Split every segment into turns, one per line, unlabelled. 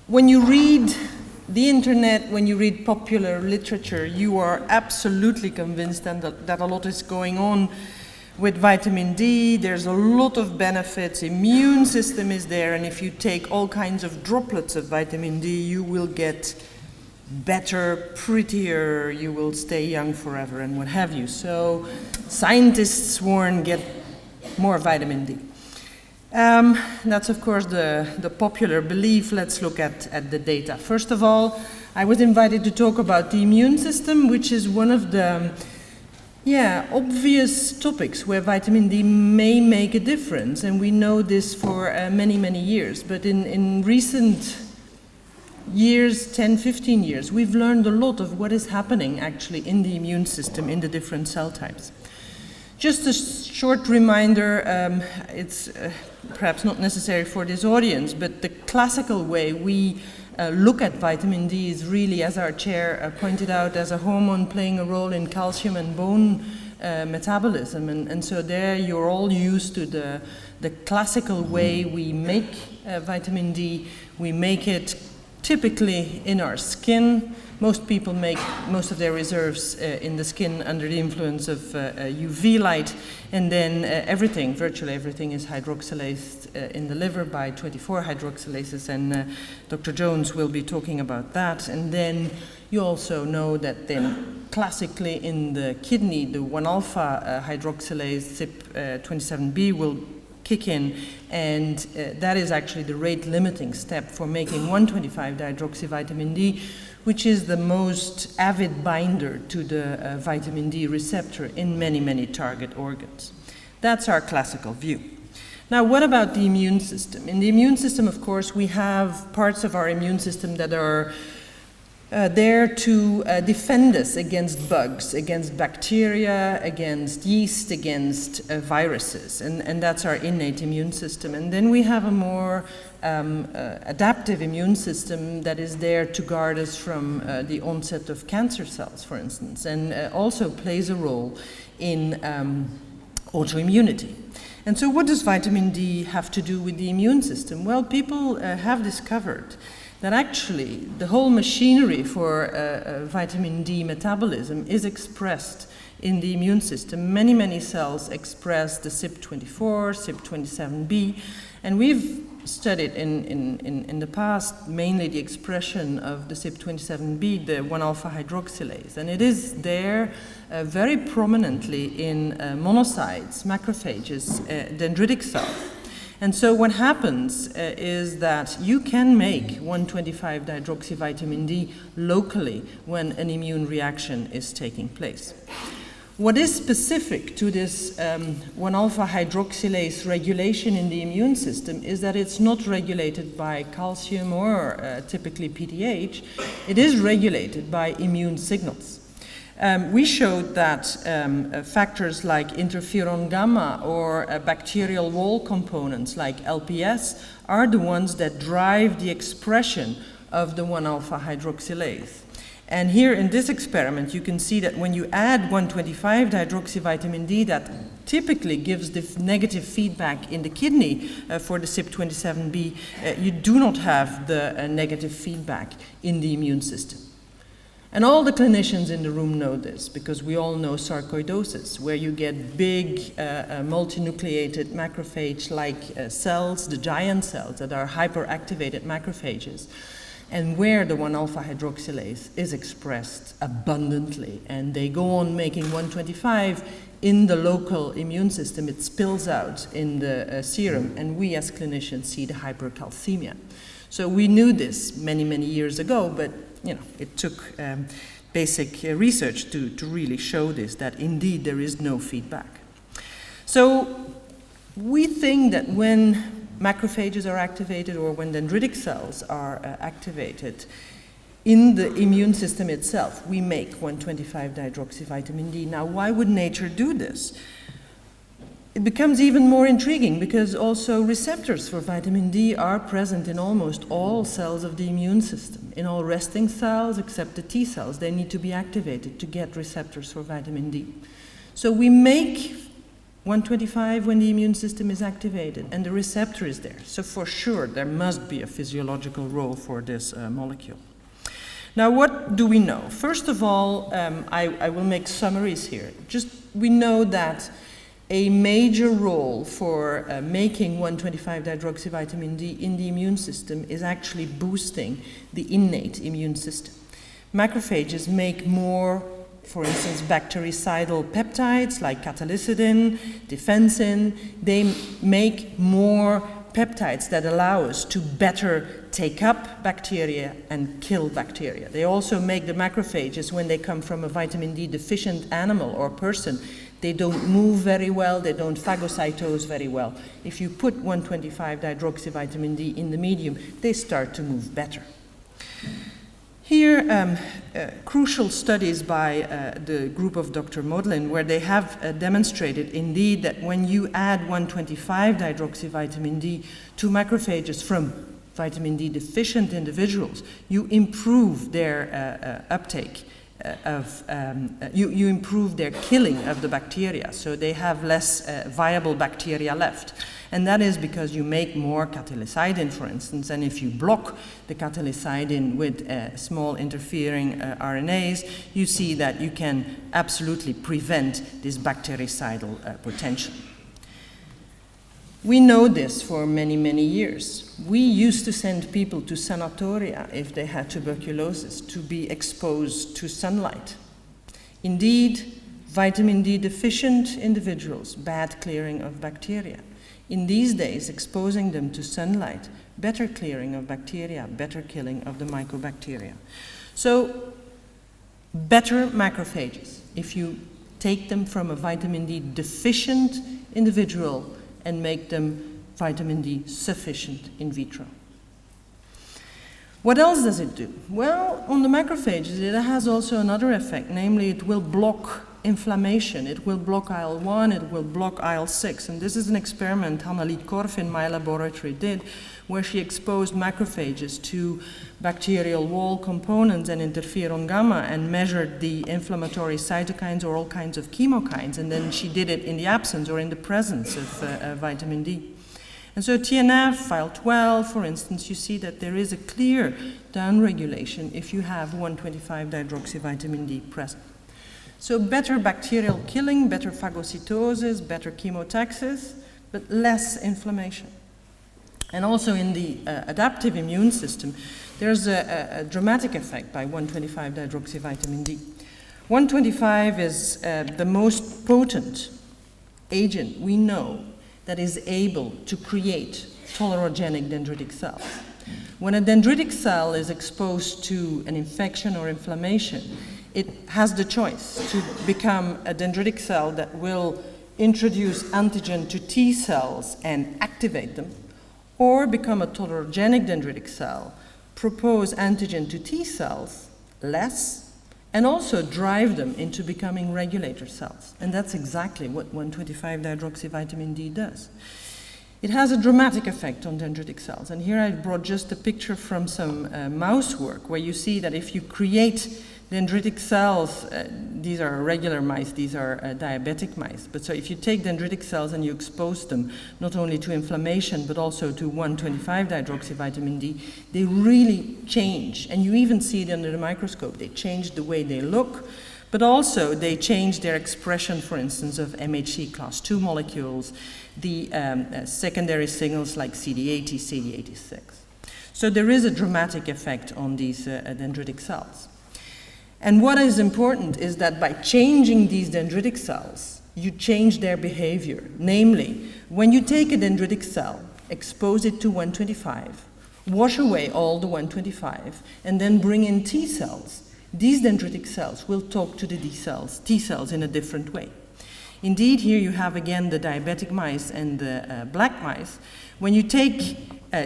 when you read the internet, when you read popular literature, you are absolutely convinced that a lot is going on with vitamin D. There's a lot of benefits. Immune system is there, and if you take all kinds of droplets of vitamin D, you will get better, prettier, you will stay young forever, and what have you. So scientists warn, get more vitamin D. That's of course the popular belief. Let's look at the data. First of all, I was invited to talk about the immune system, which is one of the obvious topics where vitamin D may make a difference, and we know this for many, many years. But in recent years, 10, 15 years, we've learned a lot of what is happening actually in the immune system in the different cell types. Just a short reminder, it's perhaps not necessary for this audience, but the classical way we look at vitamin D is really, as our chair pointed out, as a hormone playing a role in calcium and bone metabolism. And so there you're all used to the classical way we make vitamin D. We make it typically in our skin. Most people make most of their reserves in the skin under the influence of UV light, and then virtually everything is hydroxylase in the liver by 24 hydroxylases, and Dr. Jones will be talking about that. And then you also know that then classically in the kidney, the 1-alpha hydroxylase CYP27B will kick in, and that is actually the rate limiting step for making 1,25-dihydroxyvitamin D, which is the most avid binder to the vitamin D receptor in many, many target organs. That's our classical view. Now, what about the immune system? In the immune system, of course, we have parts of our immune system that are there to defend us against bugs, against bacteria, against yeast, against viruses, and that's our innate immune system. And then we have a more adaptive immune system that is there to guard us from the onset of cancer cells, for instance, and also plays a role in autoimmunity. And so what does vitamin D have to do with the immune system? Well, people have discovered that actually the whole machinery for vitamin D metabolism is expressed in the immune system. Many, many cells express the CYP24, CYP27B, and we've studied in the past mainly the expression of the CYP27B, the 1-alpha hydroxylase, and it is there very prominently in monocytes, macrophages, dendritic cells. And so what happens is that you can make 1,25-dihydroxyvitamin D locally when an immune reaction is taking place. What is specific to this 1-alpha hydroxylase regulation in the immune system is that it's not regulated by calcium or typically PTH. It is regulated by immune signals. We showed that factors like interferon gamma or bacterial wall components like LPS are the ones that drive the expression of the 1-alpha hydroxylase. And here in this experiment, you can see that when you add 1,25-dihydroxyvitamin D, that typically gives the negative feedback in the kidney for the CYP27B, you do not have the negative feedback in the immune system. And all the clinicians in the room know this, because we all know sarcoidosis, where you get big multinucleated macrophage-like cells, the giant cells that are hyperactivated macrophages, and where the 1-alpha hydroxylase is expressed abundantly. And they go on making 125 in the local immune system. It spills out in the serum, and we as clinicians see the hypercalcemia. So we knew this many, many years ago, but it took basic research to really show this, that indeed there is no feedback. So we think that when macrophages are activated or when dendritic cells are activated in the immune system itself, we make 1,25-dihydroxyvitamin D. Now, why would nature do this? It becomes even more intriguing because also receptors for vitamin D are present in almost all cells of the immune system. In all resting cells except the T cells, they need to be activated to get receptors for vitamin D. So we make 125 when the immune system is activated, and the receptor is there. So for sure, there must be a physiological role for this molecule. Now, what do we know? First of all, I will make summaries here. We know that a major role for making 125-dihydroxyvitamin D in the immune system is actually boosting the innate immune system. Macrophages make more, for instance, bactericidal peptides like catalycidin, defensin. They make more peptides that allow us to better take up bacteria and kill bacteria. They also make the macrophages, when they come from a vitamin D deficient animal or person, they don't move very well, they don't phagocytose very well. If you put 125-dihydroxyvitamin D in the medium, they start to move better. Here, crucial studies by the group of Dr. Modlin, where they have demonstrated indeed that when you add 125-dihydroxyvitamin D to macrophages from vitamin D deficient individuals, you improve their uptake you improve their killing of the bacteria, so they have less viable bacteria left. And that is because you make more catalycidin, for instance, and if you block the catalycidin with small interfering RNAs, you see that you can absolutely prevent this bactericidal potential. We know this for many, many years. We used to send people to sanatoria if they had tuberculosis to be exposed to sunlight. Indeed, vitamin D deficient individuals, bad clearing of bacteria. In these days, exposing them to sunlight, better clearing of bacteria, better killing of the mycobacteria. So, better macrophages if you take them from a vitamin D deficient individual and make them vitamin D sufficient in vitro. What else does it do? Well, on the macrophages, it has also another effect, namely it will block inflammation. It will block IL-1, it will block IL-6. And this is an experiment Hannalie Korf in my laboratory did, where she exposed macrophages to bacterial wall components and interferon gamma and measured the inflammatory cytokines or all kinds of chemokines. And then she did it in the absence or in the presence of vitamin D. And so TNF, file 12, for instance, you see that there is a clear downregulation if you have 125-dihydroxyvitamin D present. So better bacterial killing, better phagocytosis, better chemotaxis, but less inflammation. And also in the adaptive immune system, there's a dramatic effect by 125-dihydroxyvitamin D. 125 is the most potent agent we know that is able to create tolerogenic dendritic cells. When a dendritic cell is exposed to an infection or inflammation, it has the choice to become a dendritic cell that will introduce antigen to T cells and activate them, or become a tolerogenic dendritic cell, propose antigen to T cells less, and also drive them into becoming regulator cells. And that's exactly what 125-dihydroxyvitamin D does. It has a dramatic effect on dendritic cells. And here I brought just a picture from some mouse work, where you see that if you create dendritic cells, these are regular mice, these are diabetic mice. But so if you take dendritic cells and you expose them not only to inflammation but also to 125-dihydroxyvitamin D, they really change. And you even see it under the microscope. They change the way they look, but also they change their expression, for instance, of MHC class II molecules, the secondary signals like CD80, CD86. So there is a dramatic effect on these dendritic cells. And what is important is that by changing these dendritic cells, you change their behavior. Namely, when you take a dendritic cell, expose it to 125, wash away all the 125, and then bring in T cells, these dendritic cells will talk to the T cells in a different way. Indeed, here you have again the diabetic mice and the black mice. When you take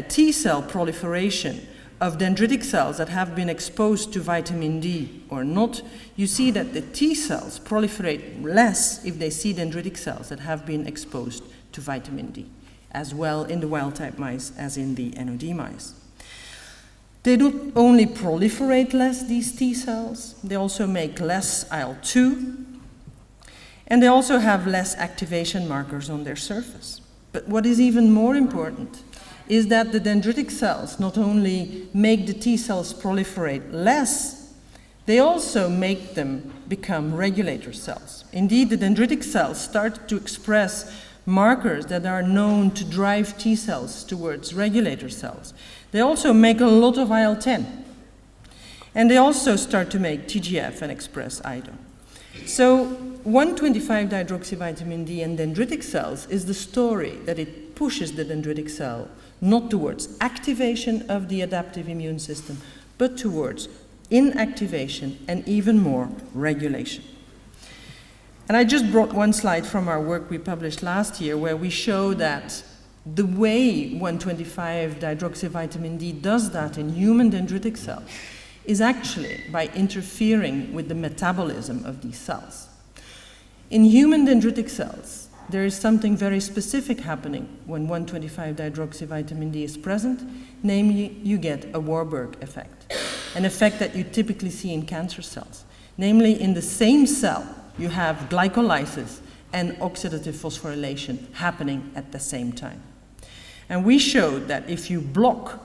T cell proliferation of dendritic cells that have been exposed to vitamin D or not, you see that the T cells proliferate less if they see dendritic cells that have been exposed to vitamin D, as well in the wild-type mice as in the NOD mice. They don't only proliferate less, these T cells, they also make less IL-2. And they also have less activation markers on their surface. But what is even more important is that the dendritic cells not only make the T cells proliferate less, they also make them become regulator cells. Indeed, the dendritic cells start to express markers that are known to drive T cells towards regulator cells. They also make a lot of IL-10. And they also start to make TGF and express IDO. So 1,25-dihydroxyvitamin D in dendritic cells is the story that it pushes the dendritic cell not towards activation of the adaptive immune system, but towards inactivation and even more regulation. And I just brought one slide from our work we published last year where we show that the way 1,25-dihydroxyvitamin D does that in human dendritic cells is actually by interfering with the metabolism of these cells. In human dendritic cells, there is something very specific happening when 1,25-dihydroxyvitamin D is present, namely you get a Warburg effect, an effect that you typically see in cancer cells. Namely, in the same cell, you have glycolysis and oxidative phosphorylation happening at the same time. And we showed that if you block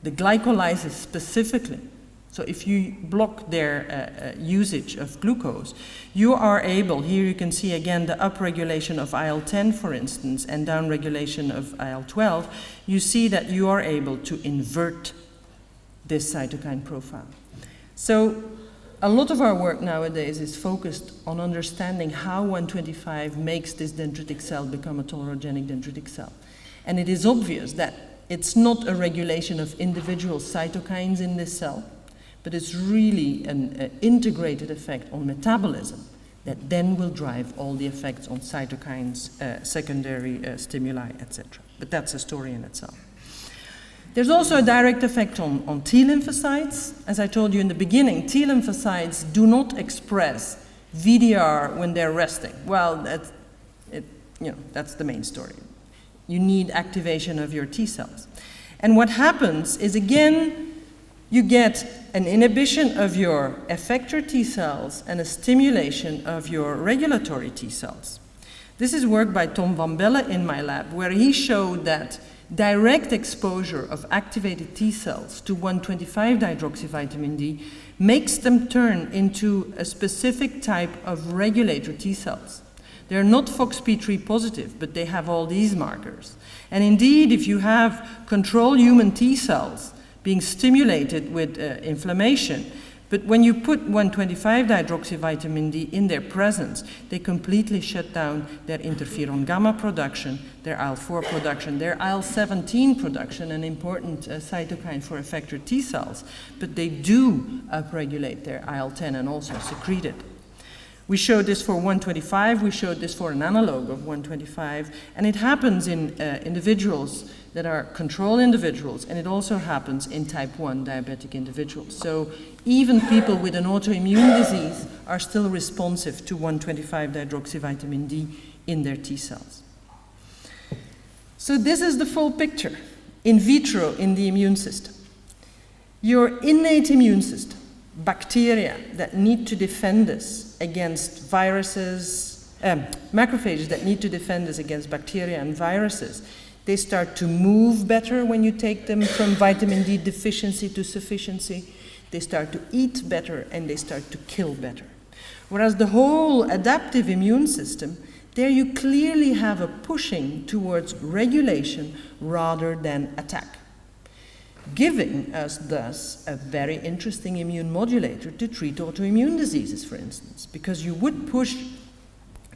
the glycolysis specifically, so if you block their usage of glucose, you are able, here you can see again the upregulation of IL-10, for instance, and downregulation of IL-12, you see that you are able to invert this cytokine profile. So a lot of our work nowadays is focused on understanding how 125 makes this dendritic cell become a tolerogenic dendritic cell. And it is obvious that it's not a regulation of individual cytokines in this cell, but it's really an integrated effect on metabolism that then will drive all the effects on cytokines, secondary stimuli, etc. But that's a story in itself. There's also a direct effect on T lymphocytes. As I told you in the beginning, T lymphocytes do not express VDR when they're resting. Well, that's the main story. You need activation of your T cells. And what happens is, again, you get an inhibition of your effector T cells and a stimulation of your regulatory T cells. This is work by Tom van Belle in my lab, where he showed that direct exposure of activated T cells to 1,25-dihydroxyvitamin D makes them turn into a specific type of regulator T cells. They're not FOXP3 positive, but they have all these markers. And indeed, if you have control human T cells being stimulated with inflammation, but when you put 1,25-dihydroxyvitamin D in their presence, they completely shut down their interferon gamma production, their IL-4 production, their IL-17 production, an important cytokine for effector T cells, but they do upregulate their IL-10 and also secrete it. We showed this for 125, we showed this for an analog of 125, and it happens in individuals that are control individuals, and it also happens in type 1 diabetic individuals. So even people with an autoimmune disease are still responsive to 1,25-dihydroxyvitamin D in their T cells. So this is the full picture in vitro in the immune system. Your innate immune system, bacteria that need to defend us against viruses, macrophages that need to defend us against bacteria and viruses, they start to move better when you take them from vitamin D deficiency to sufficiency. They start to eat better and they start to kill better. Whereas the whole adaptive immune system, there you clearly have a pushing towards regulation rather than attack, giving us thus a very interesting immune modulator to treat autoimmune diseases, for instance, because you would push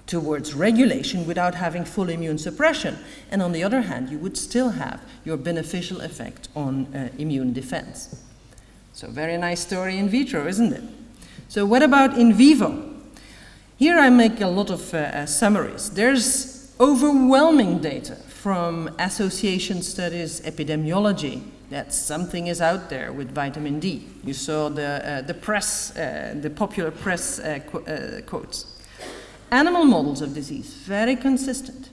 towards regulation without having full immune suppression, and on the other hand, you would still have your beneficial effect on immune defense. So very nice story in vitro, isn't it? So what about in vivo? Here I make a lot of summaries. There's overwhelming data from association studies, epidemiology, that something is out there with vitamin D. You saw the press, the popular press quotes. Animal models of disease, very consistent.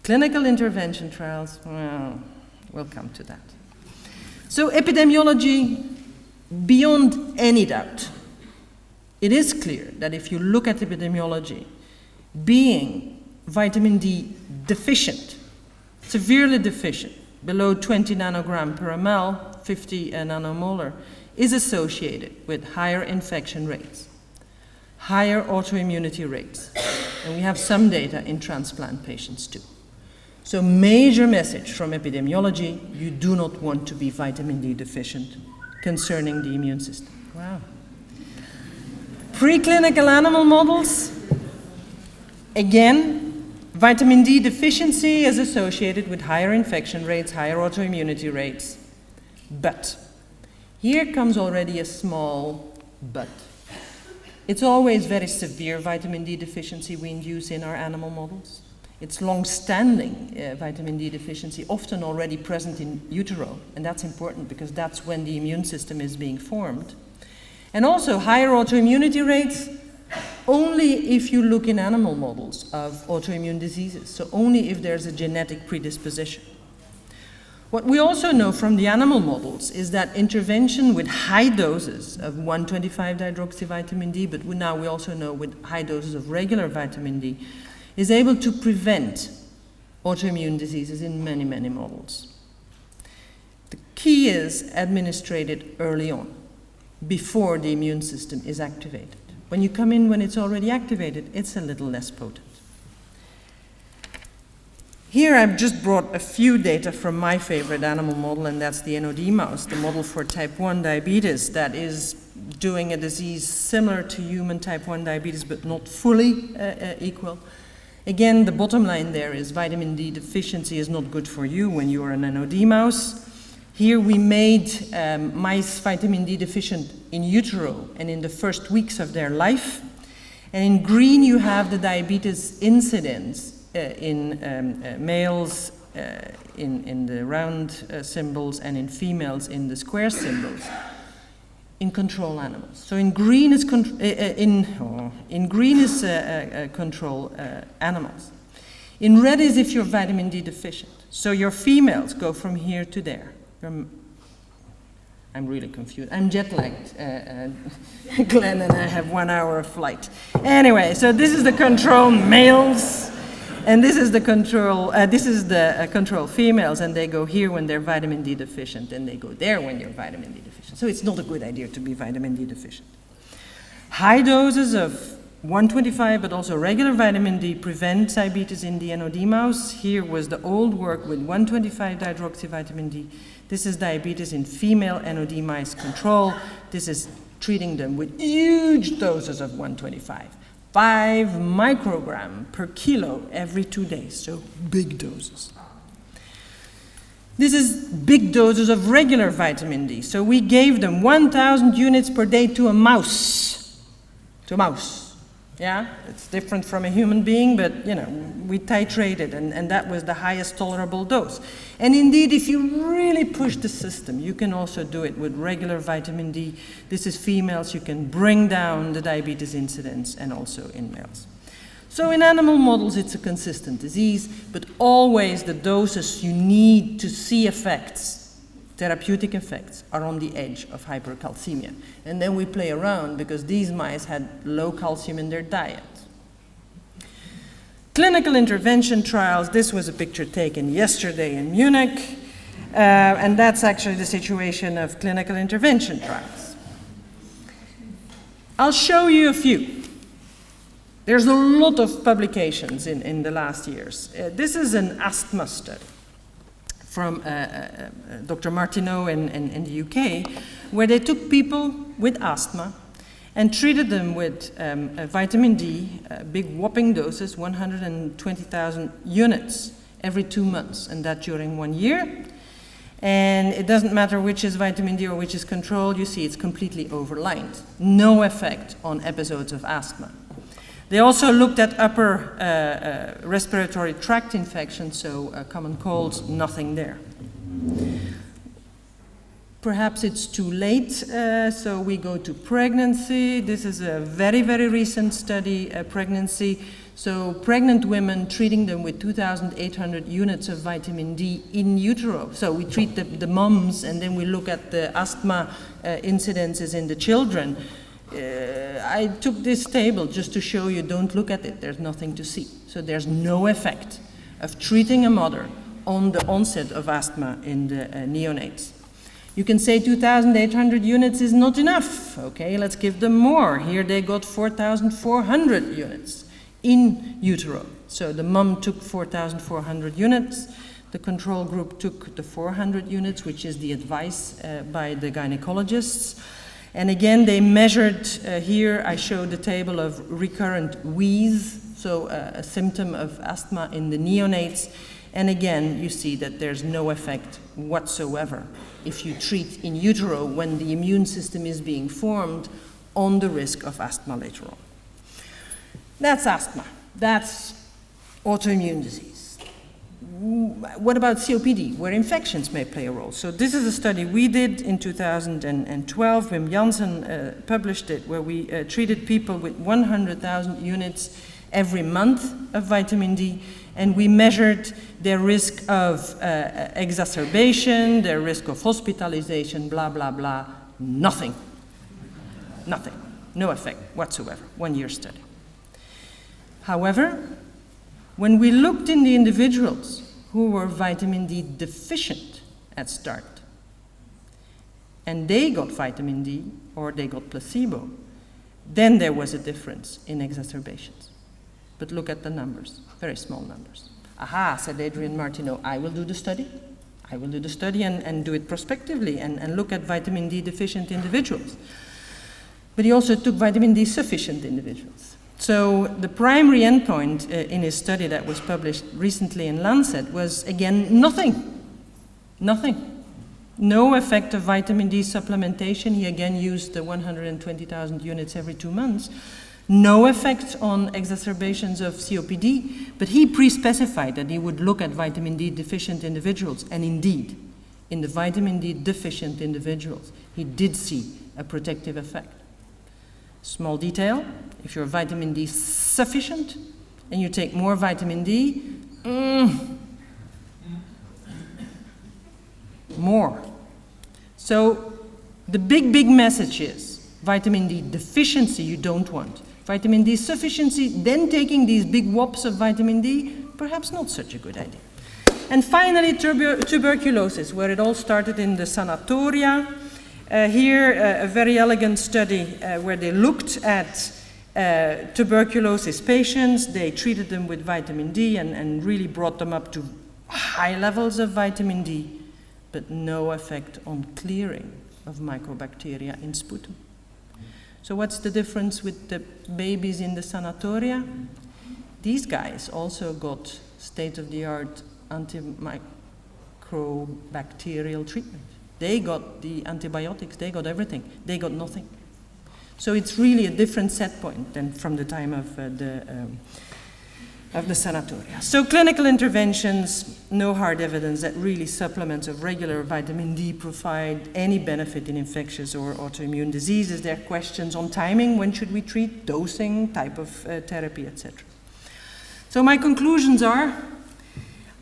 Clinical intervention trials, well, we'll come to that. So epidemiology, beyond any doubt, it is clear that if you look at epidemiology, being vitamin D deficient, severely deficient, below 20 nanogram per ml, 50 nanomolar, is associated with higher infection rates, higher autoimmunity rates, and we have some data in transplant patients too. So major message from epidemiology, you do not want to be vitamin D deficient concerning the immune system. Wow. Preclinical animal models, again, vitamin D deficiency is associated with higher infection rates, higher autoimmunity rates. But here comes already a small but. It's always very severe vitamin D deficiency we induce in our animal models. It's long-standing vitamin D deficiency, often already present in utero, and that's important because that's when the immune system is being formed. And also higher autoimmunity rates only if you look in animal models of autoimmune diseases, so only if there's a genetic predisposition. What we also know from the animal models is that intervention with high doses of 1,25-dihydroxyvitamin D, but now we also know with high doses of regular vitamin D, is able to prevent autoimmune diseases in many, many models. The key is administered early on, before the immune system is activated. When you come in when it's already activated, it's a little less potent. Here I've just brought a few data from my favorite animal model, and that's the NOD mouse, the model for type 1 diabetes that is doing a disease similar to human type 1 diabetes, but not fully equal. Again, the bottom line there is vitamin D deficiency is not good for you when you are an NOD mouse. Here we made mice vitamin D deficient in utero and in the first weeks of their life. And in green you have the diabetes incidence in males in the round symbols and in females in the square symbols in control animals. So in green is control animals. In red is if you're vitamin D deficient. So your females go from here to there. I'm really confused. I'm jet lagged, Glenn, and I have 1 hour of flight. Anyway, so this is the control males, and this is the control females, and they go here when they're vitamin D deficient, and they go there when you're vitamin D deficient. So it's not a good idea to be vitamin D deficient. High doses of 125, but also regular vitamin D prevent diabetes in the NOD mouse. Here was the old work with 125-dihydroxyvitamin D. This is diabetes in female NOD mice control. This is treating them with huge doses of 125. 5 microgram per kilo every 2 days, so big doses. This is big doses of regular vitamin D. So we gave them 1,000 units per day to a mouse. Yeah, it's different from a human being, but we titrated, and that was the highest tolerable dose. And indeed, if you really push the system, you can also do it with regular vitamin D. This is females, you can bring down the diabetes incidence, and also in males. So in animal models, it's a consistent disease, but always the doses you need to see effects, therapeutic effects, are on the edge of hypercalcemia. And then we play around because these mice had low calcium in their diet. Clinical intervention trials, this was a picture taken yesterday in Munich, and that's actually the situation of clinical intervention trials. I'll show you a few. There's a lot of publications in the last years. This is an asthma study from Dr. Martineau in the UK, where they took people with asthma and treated them with vitamin D, big whopping doses, 120,000 units every 2 months, and that during 1 year. And it doesn't matter which is vitamin D or which is control, you see it's completely overlined. No effect on episodes of asthma. They also looked at upper respiratory tract infections, so common colds, nothing there. Perhaps it's too late, so we go to pregnancy. This is a very, very recent study, pregnancy. So pregnant women, treating them with 2,800 units of vitamin D in utero. So we treat the moms, and then we look at the asthma incidences in the children. I took this table just to show you, don't look at it, there's nothing to see. So there's no effect of treating a mother on the onset of asthma in the neonates. You can say 2,800 units is not enough. Okay, let's give them more. Here they got 4,400 units in utero. So the mom took 4,400 units. The control group took the 400 units, which is the advice by the gynecologists. And again, they measured, here I showed the table of recurrent wheeze, so a symptom of asthma in the neonates. And again, you see that there's no effect whatsoever if you treat in utero when the immune system is being formed on the risk of asthma later on. That's asthma. That's autoimmune disease. What about COPD, where infections may play a role? So this is a study we did in 2012. Wim Janssen published it, where we treated people with 100,000 units every month of vitamin D, and we measured their risk of exacerbation, their risk of hospitalization, blah, blah, blah. Nothing. Nothing. No effect whatsoever. 1 year study. However, when we looked in the individuals who were vitamin D deficient at start, and they got vitamin D or they got placebo, then there was a difference in exacerbations. But look at the numbers, very small numbers. Aha, said Adrian Martineau, I will do the study. I will do the study and do it prospectively and look at vitamin D deficient individuals. But he also took vitamin D sufficient individuals. So the primary endpoint in his study that was published recently in Lancet was, again, nothing. Nothing. No effect of vitamin D supplementation. He again used the 120,000 units every 2 months. No effect on exacerbations of COPD, but he pre-specified that he would look at vitamin D deficient individuals, and indeed, in the vitamin D deficient individuals, he did see a protective effect. Small detail, if you're vitamin D sufficient and you take more vitamin D, more. So the big message is vitamin D deficiency you don't want. Vitamin D sufficiency, then taking these big whops of vitamin D, perhaps not such a good idea. And finally, tuberculosis, where it all started in the sanatoria. Here, a very elegant study where they looked at tuberculosis patients. They treated them with vitamin D and really brought them up to high levels of vitamin D, but no effect on clearing of mycobacteria in sputum. So what's the difference with the babies in the sanatoria? These guys also got state-of-the-art antimicrobacterial treatment. They got the antibiotics, they got everything, they got nothing. So it's really a different set point than from the time of the sanatoria. So clinical interventions, no hard evidence that really supplements of regular vitamin D provide any benefit in infectious or autoimmune diseases. There are questions on timing, when should we treat, dosing, type of therapy, etc. So my conclusions are,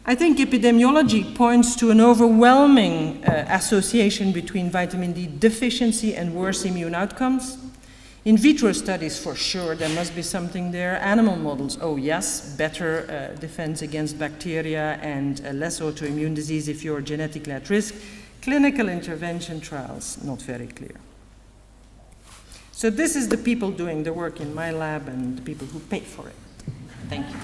I think epidemiology points to an overwhelming association between vitamin D deficiency and worse immune outcomes. In vitro studies, for sure, there must be something there. Animal models, oh yes, better defense against bacteria and less autoimmune disease if you're genetically at risk. Clinical intervention trials, not very clear. So this is the people doing the work in my lab and the people who pay for it. Thank you.